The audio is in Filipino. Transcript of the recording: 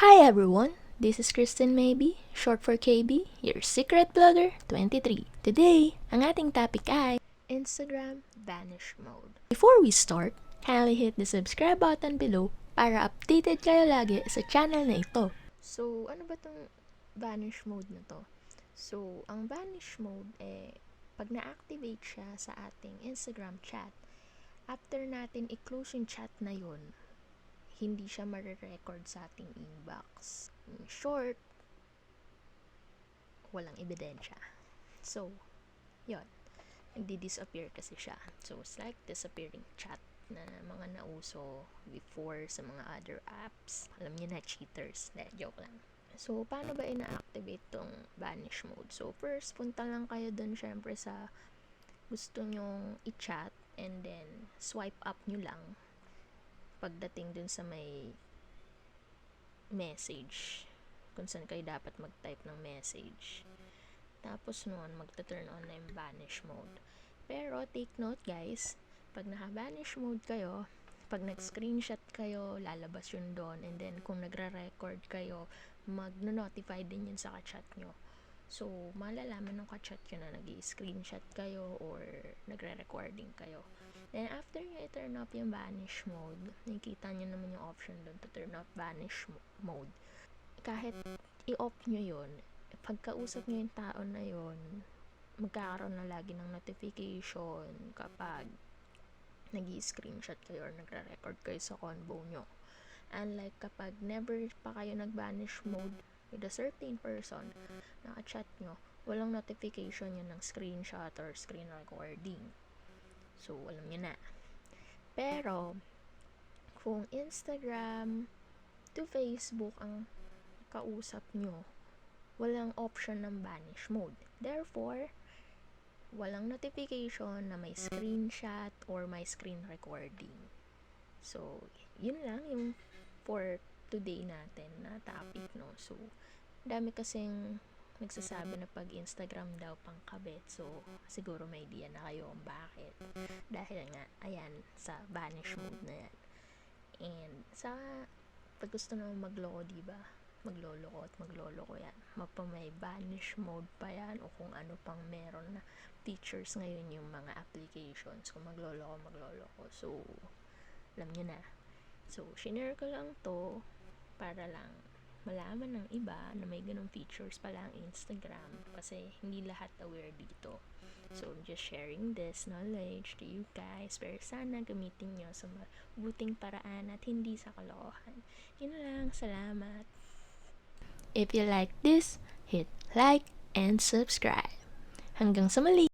Hi everyone, this is KBhieTutorials, short for KB, your secret blogger 23. Today, ang ating topic ay Instagram Vanish mode. Before we start, kindly hit the subscribe button below para updated kayo lagi sa channel na ito. So, ano ba tong Vanish mode na to? So, ang Vanish mode pag na-activate siya sa ating Instagram chat, after natin i-close yung chat na yun, hindi siya marirecord sa ating inbox. In short, walang ebidensya. So, yun. Nagdi-disappear kasi siya. So, it's like disappearing chat na mga nauso before sa mga other apps. Alam niyo na, cheaters. Joke lang. So, paano ba ina-activate tong Vanish mode? So, first, punta lang kayo dun syempre sa gusto nyong i-chat and then swipe up nyo lang pagdating dun sa may message kung saan kayo dapat mag-type ng message. Tapos noon, magta-turn on na yung vanish mode. Pero take note guys, pag naka-vanish mode kayo, pag nag-screenshot kayo, lalabas yun doon. And then kung nagre-record kayo, mag-notify din yun sa ka-chat nyo. So, malalaman ng ka-chat nyo na nag-i-screenshot kayo or nagre-recording kayo. Then, after nyo i-turn off yung vanish mode, nakikita nyo naman yung option doon to turn off vanish mode. Kahit i-off nyo yun, pagkausap nyo yung tao na yun, magkakaroon na lagi ng notification kapag nag-i-screenshot kayo or nagre-record kayo sa convo nyo. Unlike kapag never pa kayo nag-vanish mode with a certain person, naka-chat nyo, walang notification yun ng screenshot or screen recording. So, alam nyo na. Pero, kung Instagram to Facebook ang kausap nyo, walang option ng vanish mode. Therefore, walang notification na may screenshot or may screen recording. So, yun lang yung for today natin na topic, no? So, dami kasing nagsasabi na pag Instagram daw pang kabit. So, siguro may idea na kayo kung bakit. Dahil nga, ayan, sa vanish mode na yan. And, sa pag gusto naman magloko, diba? Magloloko at magloloko yan. May vanish mode pa yan o kung ano pang meron na features ngayon yung mga applications. Kung magloloko. So, alam nyo na. So, shinare ko lang to para lang malaman ng iba na may ganung features pala ang Instagram kasi hindi lahat aware dito. So, I'm just sharing this knowledge to you guys. Pero sana gamitin nyo sa mabuting paraan at hindi sa kalokohan. Yun lang. Salamat. If you like this, hit like and subscribe. Hanggang sa muli!